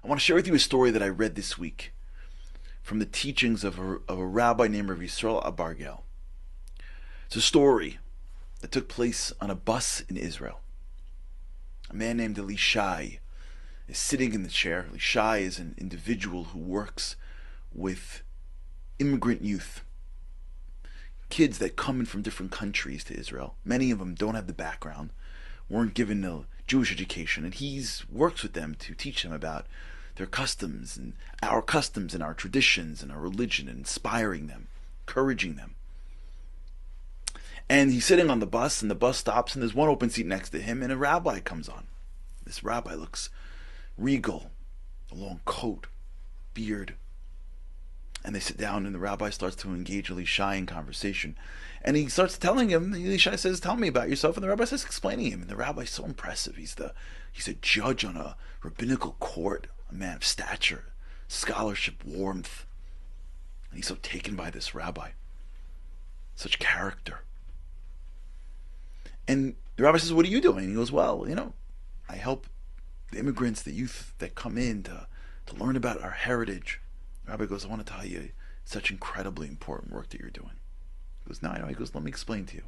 I want to share with you a story that I read this week from the teachings of a rabbi named Rabbi Yisrael Abargel. It's a story that took place on a bus in Israel. A man named Elishai is sitting in the chair. Elishai is an individual who works with immigrant youth, kids that come in from different countries to Israel. Many of them don't have the background, weren't given a Jewish education, and he works with them to teach them about their customs and our traditions and our religion, and inspiring them, encouraging them. And he's sitting on the bus, and the bus stops, and there's one open seat next to him, and a rabbi comes on. This rabbi looks regal, a long coat, beard. And they sit down, and the rabbi starts to engage Elishai in conversation. And he starts telling him, Elishai says, "Tell me about yourself." And the rabbi starts explaining him. And the rabbi's so impressive. He's a judge on a rabbinical court, a man of stature, scholarship, warmth. And he's so taken by this rabbi. Such character. And the rabbi says, "What are you doing?" And he goes, "Well, I help the immigrants, the youth that come in to learn about our heritage." The rabbi goes, "I want to tell you such incredibly important work that you're doing." He goes, "No, I know." He goes, "Let me explain to you."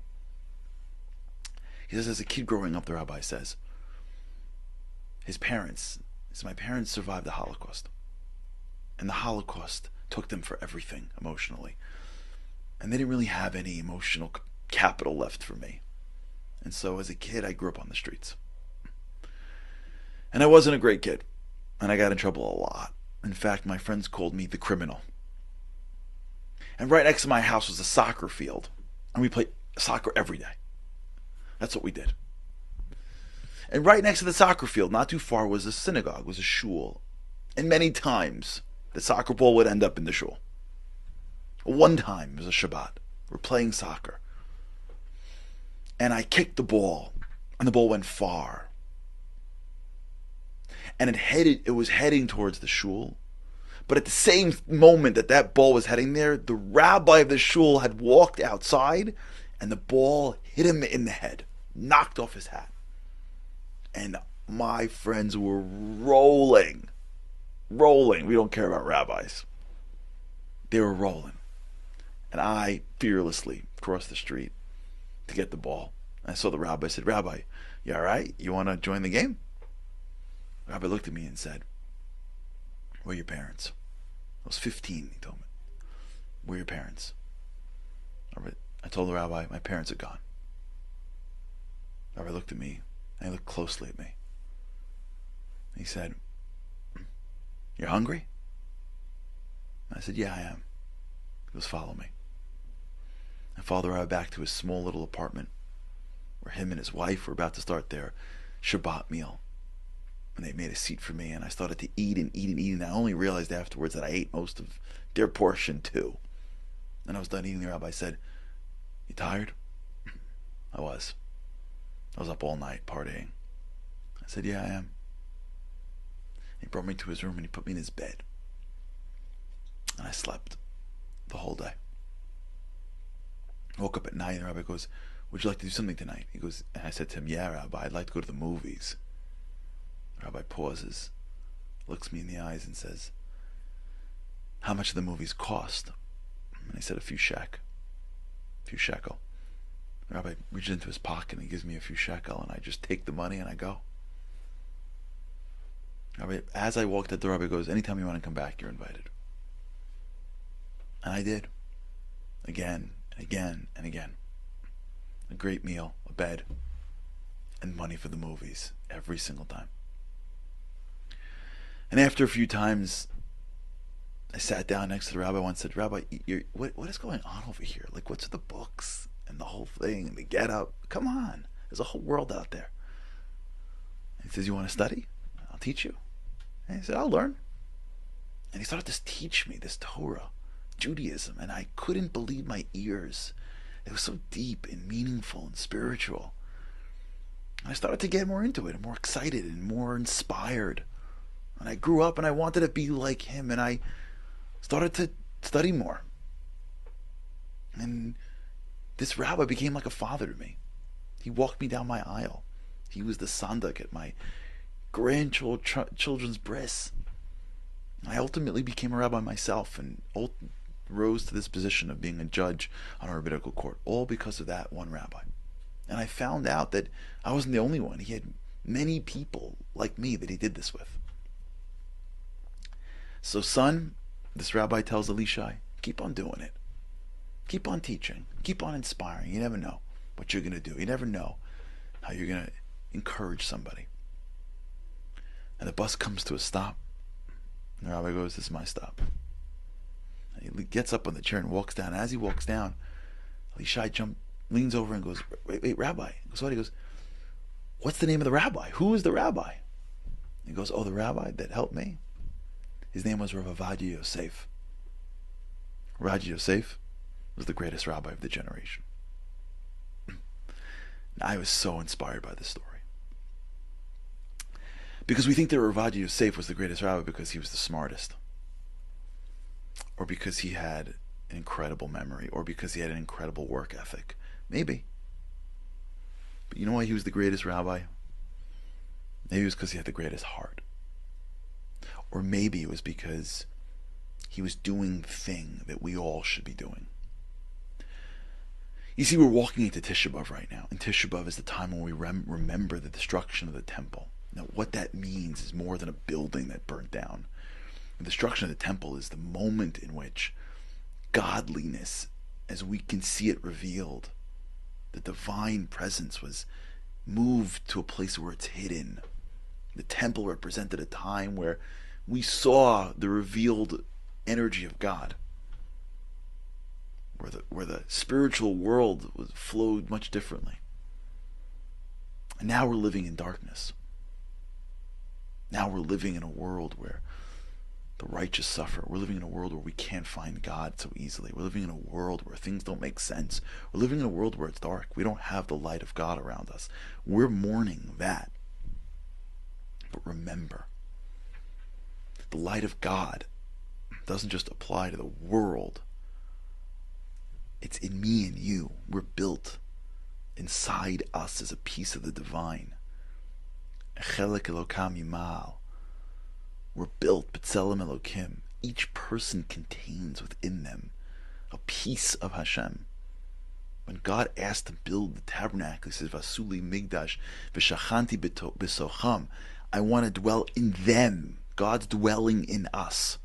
He says, as a kid growing up, the rabbi says, my parents survived the Holocaust. And the Holocaust took them for everything emotionally. And they didn't really have any emotional capital left for me. And so as a kid, I grew up on the streets. And I wasn't a great kid. And I got in trouble a lot. In fact, my friends called me the criminal. And right next to my house was a soccer field. And we played soccer every day. That's what we did. And right next to the soccer field, not too far, was a synagogue, was a shul. And many times, the soccer ball would end up in the shul. One time, it was a Shabbat. We're playing soccer. And I kicked the ball. And the ball went far. And it was heading towards the shul. But at the same moment that ball was heading there, the rabbi of the shul had walked outside, and the ball hit him in the head, knocked off his hat. And my friends were rolling. We don't care about rabbis. They were rolling. And I fearlessly crossed the street to get the ball. And I saw the rabbi. I said, "Rabbi, you all right? You want to join the game?" The rabbi looked at me and said, "Where are your parents?" I was 15, he told me. "Where are your parents?" I told the rabbi, "My parents are gone." The rabbi looked at me, and he looked closely at me. And he said, "You're hungry?" And I said, "Yeah, I am." He goes, "Follow me." I followed the rabbi back to his small little apartment, where him and his wife were about to start their Shabbat meal. And they made a seat for me, and I started to eat and eat and eat, and I only realized afterwards that I ate most of their portion too. And I was done eating. The rabbi said, "You tired?" I was. I was up all night partying. I said, "Yeah, I am." He brought me to his room and he put me in his bed. And I slept the whole day. I woke up at night, and the rabbi goes, "Would you like to do something tonight?" He goes, and I said to him, "Yeah, Rabbi, I'd like to go to the movies." The rabbi pauses, looks me in the eyes and says, "How much do the movies cost?" And I said, a few shekel. The rabbi reaches into his pocket and he gives me a few shekel, and I just take the money and I go. Rabbi, as I walked out, the rabbi goes, "Anytime you want to come back, you're invited." And I did. Again, and again, and again. A great meal, a bed, and money for the movies every single time. And after a few times, I sat down next to the rabbi once and said, "Rabbi, what is going on over here? Like, what's with the books and the whole thing and the get up? Come on, there's a whole world out there." And he says, "You want to study? I'll teach you." And he said, "I'll learn." And he started to teach me this Torah, Judaism, and I couldn't believe my ears. It was so deep and meaningful and spiritual. And I started to get more into it and more excited and more inspired. And I grew up and I wanted to be like him, and I started to study more. And this rabbi became like a father to me. He walked me down my aisle. He was the sandak at my grandchildren's bris. I ultimately became a rabbi myself and rose to this position of being a judge on a rabbinical court, all because of that one rabbi. And I found out that I wasn't the only one. He had many people like me that he did this with. So, son, this rabbi tells Elishai, keep on doing it. Keep on teaching. Keep on inspiring. You never know what you're going to do. You never know how you're going to encourage somebody. And the bus comes to a stop. And the rabbi goes, this is my stop. And he gets up on the chair and walks down. And as he walks down, Elishai leans over and goes, wait, rabbi. He goes, what? He goes, what's the name of the rabbi? Who is the rabbi? He goes, oh, the rabbi that helped me? His name was Rav Ovadia Yosef. Ovadia Yosef was the greatest rabbi of the generation. I was so inspired by this story. Because we think that Rav Ovadia Yosef was the greatest rabbi because he was the smartest. Or because he had an incredible memory. Or because he had an incredible work ethic. Maybe. But you know why he was the greatest rabbi? Maybe it was because he had the greatest heart. Or maybe it was because he was doing the thing that we all should be doing. You see, we're walking into Tisha B'av right now. And Tisha B'av is the time when we remember the destruction of the temple. Now, what that means is more than a building that burnt down. The destruction of the temple is the moment in which godliness, as we can see it revealed, the divine presence was moved to a place where it's hidden. The temple represented a time where we saw the revealed energy of God. Where the spiritual world flowed much differently. And now we're living in darkness. Now we're living in a world where the righteous suffer. We're living in a world where we can't find God so easily. We're living in a world where things don't make sense. We're living in a world where it's dark. We don't have the light of God around us. We're mourning that. But remember, the light of God doesn't just apply to the world. It's in me and you. We're built inside us as a piece of the divine. Chelek Elokam Yimal. We're built, B'Tselem Elokim. Each person contains within them a piece of Hashem. When God asked to build the tabernacle, he says, Vasuli Migdash V'Shachanti B'Socham. I want to dwell in them. God's dwelling in us.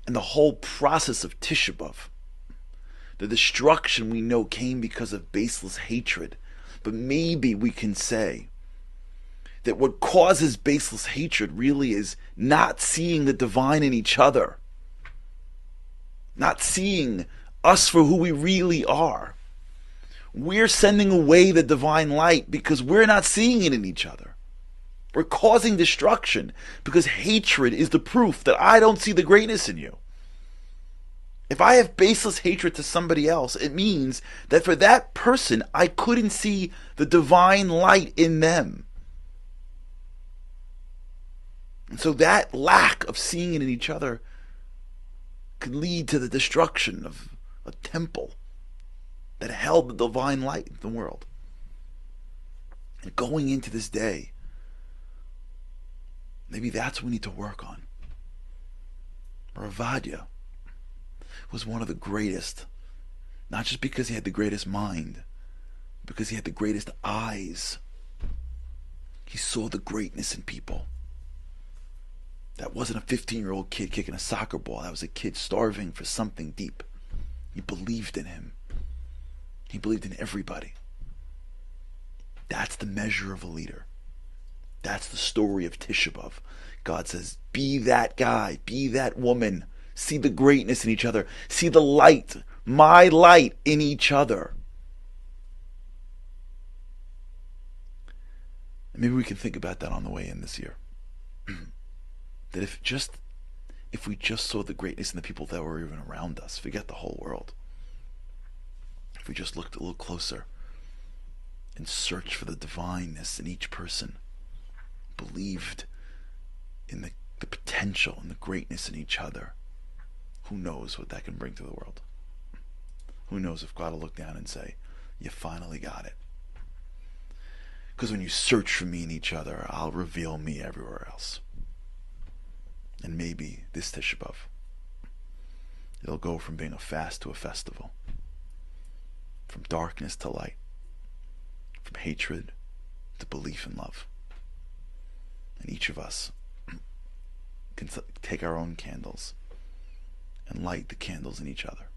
And the whole process of Tisha B'av, the destruction we know came because of baseless hatred. But maybe we can say that what causes baseless hatred really is not seeing the divine in each other. Not seeing us for who we really are. We're sending away the divine light because we're not seeing it in each other. We're causing destruction because hatred is the proof that I don't see the greatness in you. If I have baseless hatred to somebody else, it means that for that person, I couldn't see the divine light in them. And so that lack of seeing it in each other could lead to the destruction of a temple that held the divine light in the world. And going into this day, maybe that's what we need to work on. Rav Ovadia was one of the greatest, not just because he had the greatest mind, because he had the greatest eyes. He saw the greatness in people. That wasn't a 15-year-old kid kicking a soccer ball. That was a kid starving for something deep. He believed in him. He believed in everybody. That's the measure of a leader. That's the story of Tisha B'av. God says, be that guy, be that woman. See the greatness in each other. See the light, my light in each other. And maybe we can think about that on the way in this year. That if we just saw the greatness in the people that were even around us, forget the whole world. If we just looked a little closer and searched for the divineness in each person, believed in the potential and the greatness in each other, who knows what that can bring to the world? Who knows if God will look down and say, you finally got it. Because when you search for me in each other, I'll reveal me everywhere else. And maybe this Tisha B'av, it'll go from being a fast to a festival, from darkness to light, from hatred to belief and love. And each of us can take our own candles and light the candles in each other.